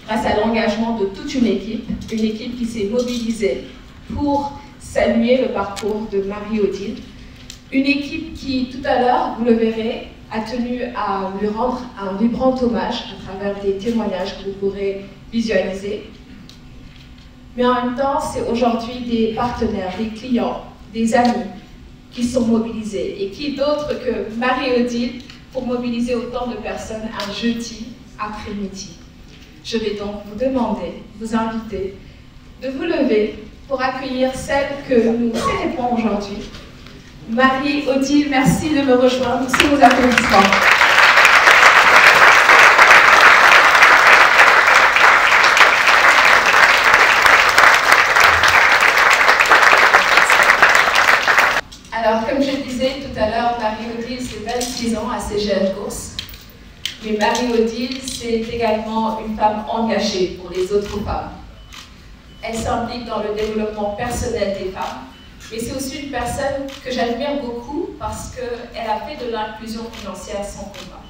grâce à l'engagement de toute une équipe qui s'est mobilisée pour saluer le parcours de Marie-Odile. Une équipe qui, tout à l'heure, vous le verrez, a tenu à lui rendre un vibrant hommage à travers des témoignages que vous pourrez visualiser. Mais en même temps, c'est aujourd'hui des partenaires, des clients, des amis qui sont mobilisés. Et qui d'autre que Marie-Odile pour mobiliser autant de personnes un jeudi après-midi. Je vais donc vous demander, vous inviter, de vous lever pour accueillir celle que nous célébrons aujourd'hui. Marie-Odile, merci de me rejoindre sous vos applaudissements. Alors, comme je disais tout à l'heure, Marie-Odile, c'est 26 ans à CGF Course. Mais Marie-Odile, c'est également une femme engagée pour les autres femmes. Elle s'implique dans le développement personnel des femmes, mais c'est aussi une personne que j'admire beaucoup parce qu'elle a fait de l'inclusion financière son combat.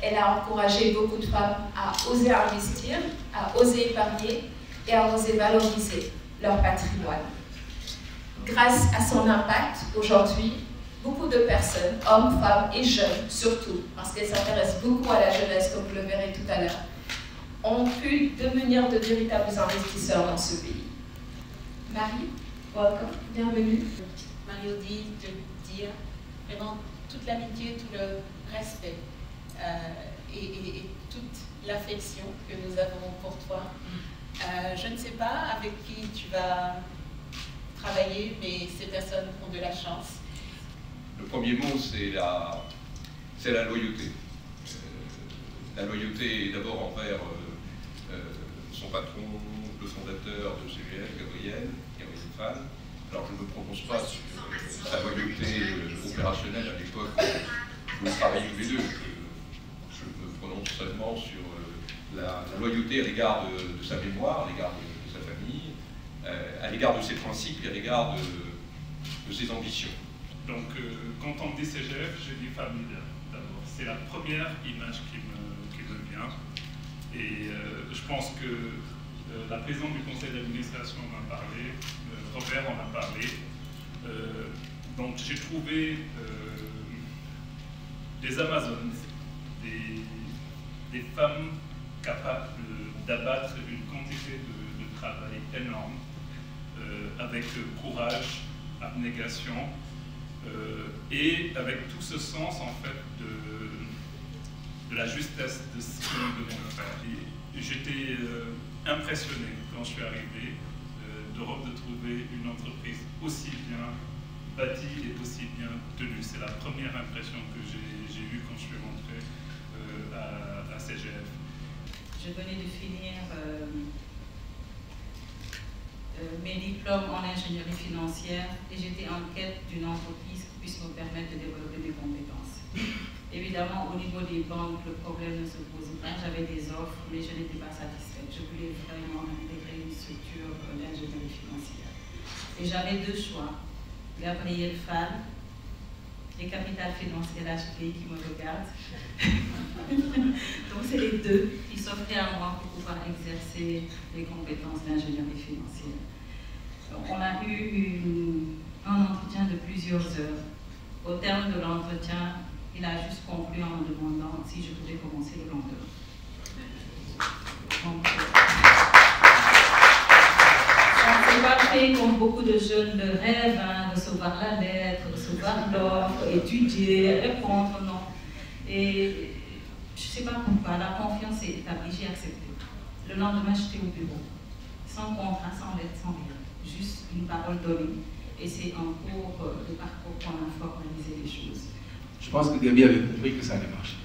Elle a encouragé beaucoup de femmes à oser investir, à oser épargner et à oser valoriser leur patrimoine. Grâce à son impact, aujourd'hui, beaucoup de personnes, hommes, femmes et jeunes surtout, parce qu'elle s'intéresse beaucoup à la jeunesse, comme vous le verrez tout à l'heure, ont pu devenir de véritables investisseurs dans ce pays. Marie, welcome, bienvenue. Marie-Odile, je veux dire vraiment toute l'amitié, tout le respect et toute l'affection que nous avons pour toi. Je ne sais pas avec qui tu vas travailler, mais ces personnes ont de la chance. Le premier mot, c'est la loyauté. La loyauté est d'abord envers son patron, le fondateur de CGF, Gabriel Fall. Alors je ne me prononce pas sur sa loyauté opérationnelle à l'époque où nous travaillions tous les deux. Je me prononce seulement sur la loyauté à l'égard de sa mémoire, à l'égard de sa famille, à l'égard de ses principes et à l'égard de ses ambitions. Donc, quand on dit CGF, je dis famille d'abord. C'est la première image qui me vient. Et je pense que la présidente du conseil d'administration en a parlé, Robert en a parlé. Donc, j'ai trouvé des Amazones, des femmes capables d'abattre une quantité de travail énorme, avec courage, abnégation, et avec tout ce sens en fait de la justesse de ce que nous devons faire. J'étais impressionné quand je suis arrivé d'Europe de trouver une entreprise aussi bien bâtie et aussi bien tenue. C'est la première impression que j'ai eue quand je suis rentré à CGF. Je venais de finir mes diplômes en ingénierie financière et j'étais en quête d'une entreprise qui puisse me permettre de développer mes compétences. Évidemment, au niveau des banques, le problème ne se posait pas. J'avais des offres, mais je n'étais pas satisfaite. Je voulais vraiment intégrer une structure d'ingénierie financière. Et j'avais deux choix. Gabriel Fall et Capital Financier HP qui me regardent. Donc c'est les deux qui s'offraient à moi pour pouvoir exercer les compétences d'ingénierie financière. Donc, on a eu un entretien de plusieurs heures. Au terme de l'entretien, il a juste conclu en me demandant si je pouvais commencer le lendemain. Donc, ça ne s'est pas fait comme beaucoup de jeunes le rêvent, hein, recevoir la lettre, recevoir l'offre, étudier, répondre, non. Et je ne sais pas pourquoi, la confiance est établie, j'ai accepté. Le lendemain, j'étais au bureau, sans contrat, sans lettre, sans rien. Juste une parole donnée. Et c'est en cours de parcours qu'on a formalisé les choses. Je pense que Gabi avait compris que ça allait marcher.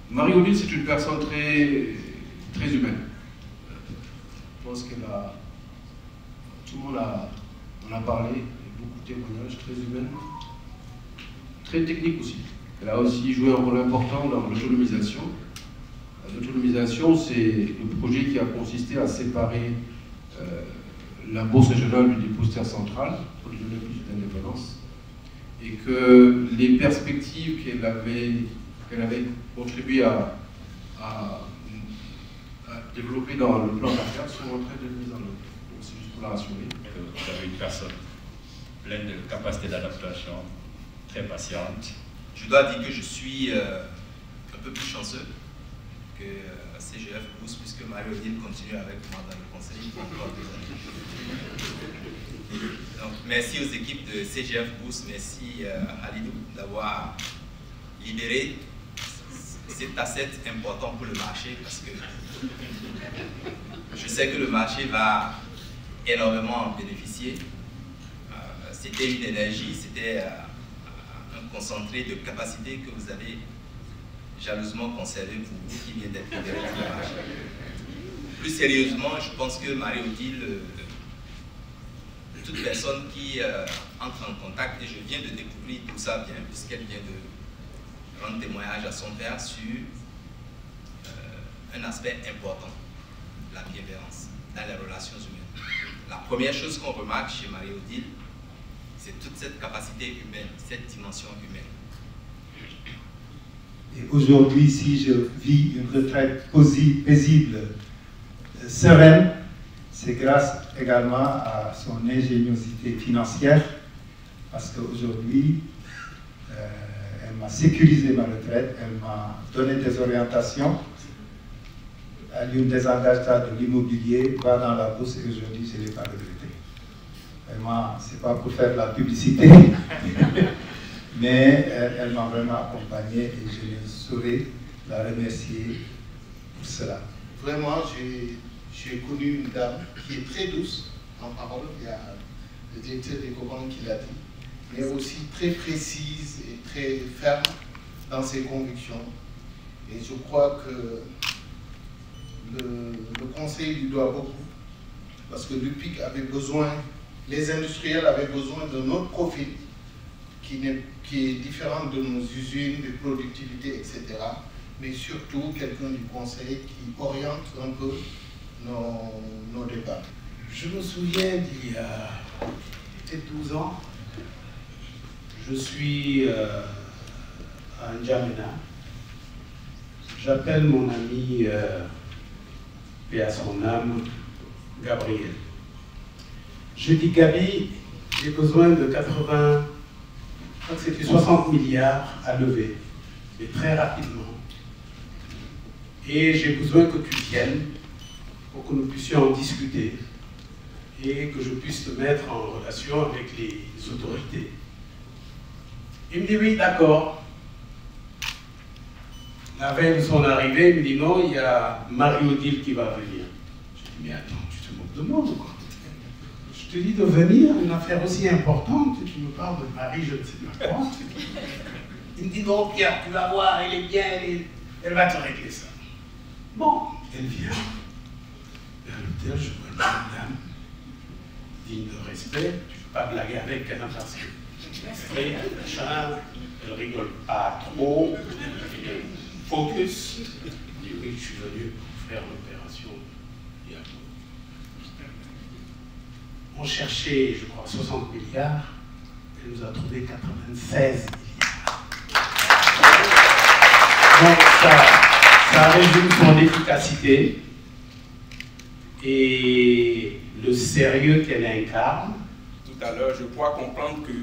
Marie-Odile, c'est une personne très humaine. Je pense qu'elle a... Tout le monde en a parlé, il y a beaucoup de témoignages, très humaine, très technique aussi. Elle a aussi joué un rôle important dans l'autonomisation. L'autonomisation, c'est le projet qui a consisté à séparer la bourse régionale du dépositaire central pour lui donner plus d'indépendance. Et que les perspectives qu'elle avait contribué à développées dans le plan d'affaires sont en train de mise en œuvre. Donc c'est juste pour la rassurer. Vous avez une personne pleine de capacités d'adaptation, très patiente. Je dois dire que je suis un peu plus chanceux que CGF Boost, puisque Marie-Odile continue avec moi dans le conseil pour encore 2 années. Donc, merci aux équipes de CGF Boost, merci à Halidou d'avoir libéré cet asset important pour le marché, parce que je sais que le marché va énormément en bénéficier. C'était une énergie, c'était un concentré de capacité que vous avez jalousement conservé pour vous qui vient d'être libéré sur le marché. Plus sérieusement, je pense que Marie-Odile, toute personne qui entre en contact, et je viens de découvrir tout ça bien, puisqu'elle vient de rendre témoignage à son père sur un aspect important, la bienveillance dans les relations humaines. La première chose qu'on remarque chez Marie-Odile, c'est toute cette capacité humaine, cette dimension humaine. Et aujourd'hui, si je vis une retraite paisible, sereine, c'est grâce également à son ingéniosité financière, parce qu'aujourd'hui, elle m'a sécurisé ma retraite, elle m'a donné des orientations, elle a eu un désengagement de l'immobilier, va dans la bourse et aujourd'hui, je ne l'ai pas regretté. Vraiment, ce n'est pas pour faire de la publicité, mais elle m'a vraiment accompagné et je ne saurais la remercier pour cela. Vraiment, j'ai connu une dame qui est très douce en parole, il y a le directeur des Cobanques qui l'a dit, mais aussi très précise et très ferme dans ses convictions. Et je crois que le conseil lui doit beaucoup, parce que l'UPIC avait besoin, les industriels avaient besoin d'un autre profil qui est différent de nos usines, de productivité, etc. Mais surtout quelqu'un du conseil qui oriente un peu nos débats. Je me souviens d'il y a peut-être 12 ans, je suis à N'Djamena. J'appelle mon ami, paix à son âme, Gabriel. Je dis, Gabi, j'ai besoin de 80, je crois que c'était 60 milliards à lever, mais très rapidement. Et j'ai besoin que tu viennes pour que nous puissions en discuter et que je puisse te mettre en relation avec les autorités. Il me dit oui, d'accord. La veille de son arrivée, il me dit non, il y a Marie-Odile qui va venir. Je dis mais attends, tu te moques de moi ou quoi? Je te dis de venir, une affaire aussi importante, tu me parles de Marie, je ne sais pas quoi. Il me dit non, Pierre, tu vas voir, elle est bien, elle va te régler ça. Bon, elle vient. À l'hôtel, je vois une dame digne de respect, tu ne peux pas blaguer avec elle parce que elle rigole pas trop, focus. Je dis oui, je suis venu pour faire l'opération. On cherchait, je crois, 60 milliards, elle nous a trouvé 96 milliards. Donc ça résume son efficacité et le sérieux qu'elle incarne. Tout à l'heure, je crois comprendre que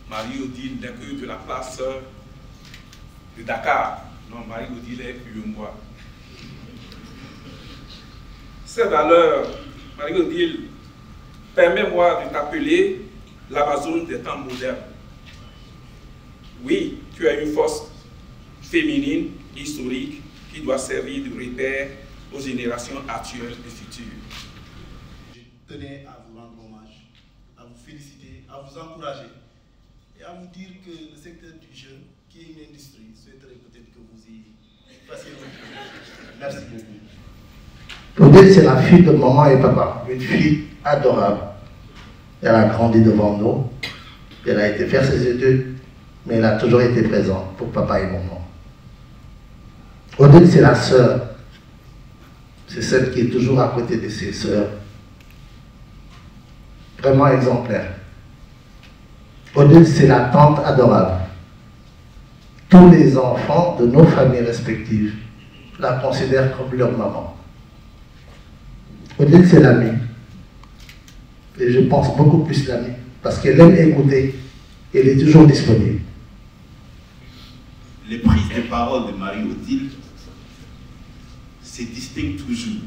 Marie-Odile n'est que de la place de Dakar. Non, Marie-Odile est UEMOA. Ces valeurs, Marie-Odile, permets-moi de t'appeler l'Amazone des temps modernes. Oui, tu as une force féminine, historique, qui doit servir de repère aux générations actuelles et futures. Je tenais à vous rendre hommage, à vous féliciter, à vous encourager et à vous dire que le secteur du jeune, qui est une industrie, souhaiterait peut-être que vous y passiez votre tour. Merci beaucoup. Odile, c'est la fille de maman et papa, une fille adorable. Elle a grandi devant nous, elle a été faire ses études, mais elle a toujours été présente pour papa et maman. Odile, c'est la sœur. C'est celle qui est toujours à côté de ses sœurs. Vraiment exemplaire. Odile, c'est la tante adorable. Tous les enfants de nos familles respectives la considèrent comme leur maman. Odile, c'est l'amie. Et je pense beaucoup plus l'amie. Parce qu'elle aime écouter. Elle est toujours disponible. Les prises de parole de Marie-Odile se distinguent toujours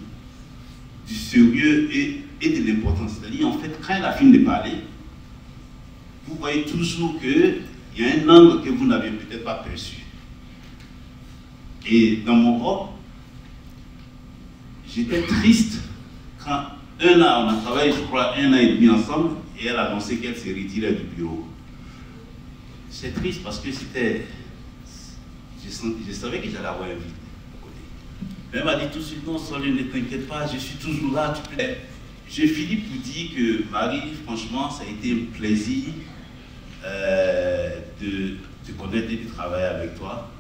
du sérieux et de l'importance. C'est-à-dire, en fait, quand elle a fini de parler, vous voyez toujours qu'il y a un angle que vous n'avez peut-être pas perçu. Et dans mon groupe, j'étais triste quand on a travaillé, je crois, 1 an et demi ensemble, et elle a annoncé qu'elle se retirait du bureau. C'est triste parce que c'était... Je savais que j'allais avoir un vide à côté. Mais elle m'a dit tout de suite, non, Solène, ne t'inquiète pas, je suis toujours là, tu peux... J'ai fini pour dire que, Marie, franchement, ça a été un plaisir de te connaître et de travailler avec toi.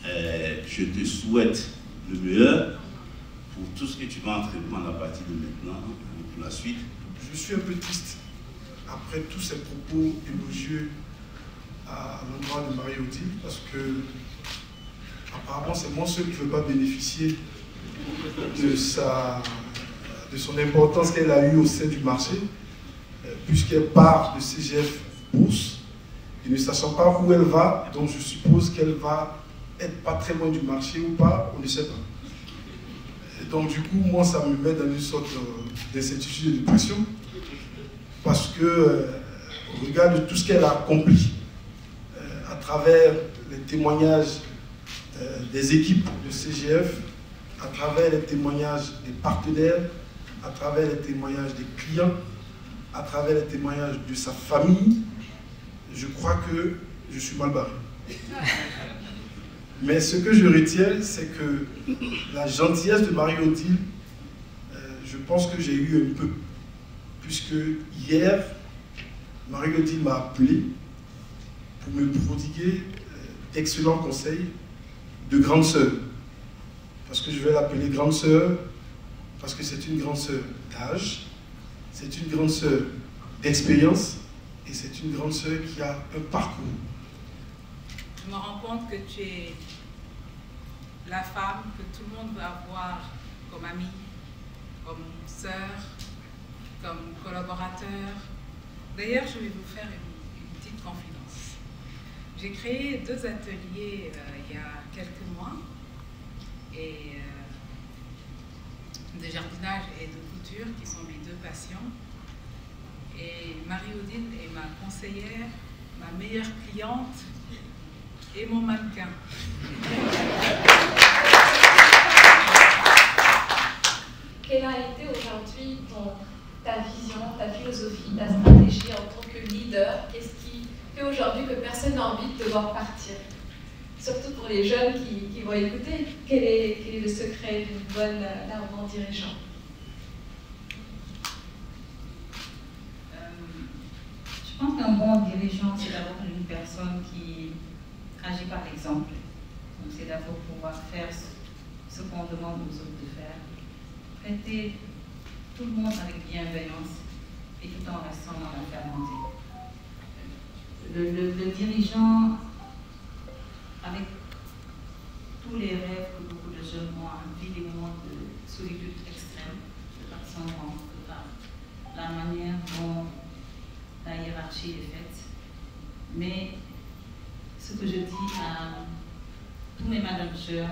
Je te souhaite le meilleur pour tout ce que tu vas entreprendre à partir de maintenant, pour la suite. Je suis un peu triste après tous ces propos élogieux à l'endroit de Marie-Odile, parce que apparemment c'est moi seul qui ne veux pas bénéficier de son importance qu'elle a eue au sein du marché, puisqu'elle part de CGF Bourse, et ne sachant pas où elle va, donc je suppose qu'elle va être pas très loin du marché ou pas, on ne sait pas. Et donc du coup, moi ça me met dans une sorte d'incertitude et de pression, parce que au regard de tout ce qu'elle a accompli, à travers les témoignages des équipes de CGF, à travers les témoignages des partenaires, à travers les témoignages des clients, à travers les témoignages de sa famille, je crois que je suis mal barré. Mais ce que je retiens, c'est que la gentillesse de Marie-Odile, je pense que j'ai eu un peu. Puisque hier, Marie-Odile m'a appelé pour me prodiguer d'excellents conseils de grande sœur. Parce que je vais l'appeler grande sœur, parce que c'est une grande sœur d'âge, c'est une grande sœur d'expérience, et c'est une grande sœur qui a un parcours. Je me rends compte que tu es la femme que tout le monde veut avoir comme amie, comme sœur, comme collaborateur. D'ailleurs, je vais vous faire une petite confidence. J'ai créé 2 ateliers il y a quelques mois, et de jardinage et de couture, qui sont mes 2 passions. Et Marie-Odile est ma conseillère, ma meilleure cliente et mon mannequin. Quelle a été aujourd'hui ta vision, ta philosophie, ta stratégie en tant que leader? Qu'est-ce qui fait aujourd'hui que personne n'a envie de te voir partir? Surtout pour les jeunes qui vont écouter, quel est le secret d'un bon dirigeant? Je pense qu'un bon dirigeant, c'est d'abord une personne qui agit par exemple. Donc c'est d'abord pouvoir faire ce qu'on demande aux autres de faire. Traiter tout le monde avec bienveillance et tout en restant dans la fermeté. Le dirigeant, avec tous les rêves que beaucoup de jeunes ont, vit des moments de solitude extrême, par son manque, par la manière dont la hiérarchie est faite. Mais ce que je dis à tous mes managers,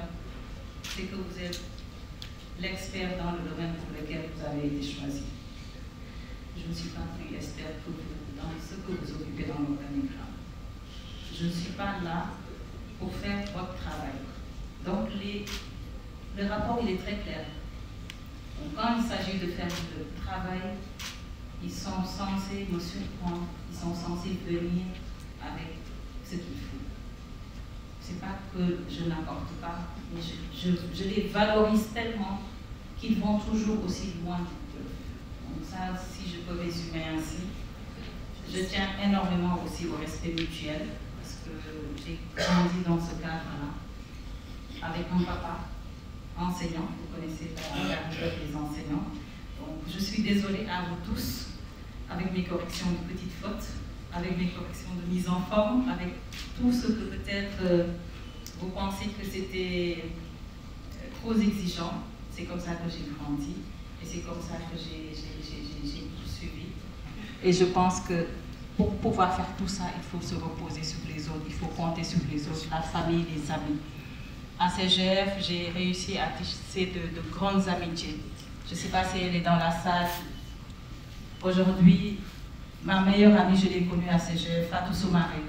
c'est que vous êtes l'expert dans le domaine pour lequel vous avez été choisi. Je ne suis pas plus expert que vous dans ce que vous occupez dans l'organigramme. Je ne suis pas là pour faire votre travail. Donc le rapport il est très clair. Donc, quand il s'agit de faire le travail, ils sont censés me surprendre, ils sont censés venir avec ce qu'il faut. C'est pas que je n'apporte pas, mais je les valorise tellement qu'ils vont toujours aussi loin que. Donc ça, si je peux résumer ainsi, je tiens énormément aussi au respect mutuel, parce que j'ai grandi dans ce cadre-là, avec un papa enseignant, vous connaissez la carrière des enseignants. Donc je suis désolée à vous tous, avec mes corrections de petites fautes, avec mes corrections de mise en forme, avec tout ce que peut-être vous pensez que c'était trop exigeant. C'est comme ça que j'ai grandi. Et c'est comme ça que j'ai poursuivi. Et je pense que pour pouvoir faire tout ça, il faut se reposer sur les autres, il faut compter sur les autres, la famille, les amis. À CGF, j'ai réussi à tisser de grandes amitiés. Je ne sais pas si elle est dans la salle. Aujourd'hui, ma meilleure amie, je l'ai connue à CGF, Fatou Soumaré.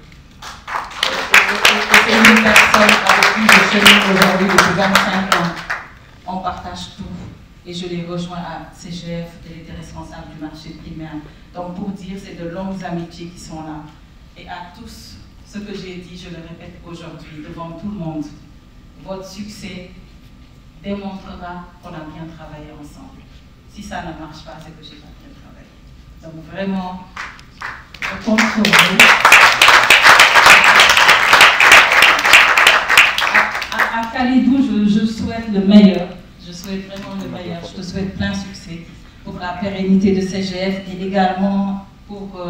C'est une personne avec qui je chemine aujourd'hui depuis 25 ans. On partage tout. Et je l'ai rejoint à CGF, elle était responsable du marché primaire. Donc pour dire, c'est de longues amitiés qui sont là. Et à tous, ce que j'ai dit, je le répète aujourd'hui devant tout le monde. Votre succès démontrera qu'on a bien travaillé ensemble. Si ça ne marche pas, c'est que je n'ai pas bien travaillé. Donc vraiment, je compte sur vous. À Khalidou, je souhaite le meilleur. Je souhaite vraiment le meilleur. Je te souhaite plein succès pour la pérennité de CGF et également pour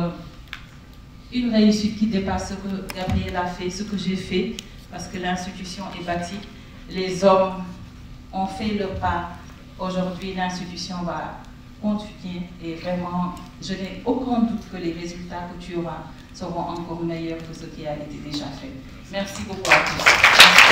une réussite qui dépasse ce que Gabriel a fait, ce que j'ai fait, parce que l'institution est bâtie. Les hommes ont fait le pas. Aujourd'hui, l'institution va continuer et vraiment, je n'ai aucun doute que les résultats que tu auras seront encore meilleurs que ce qui a été déjà fait. Merci beaucoup à tous.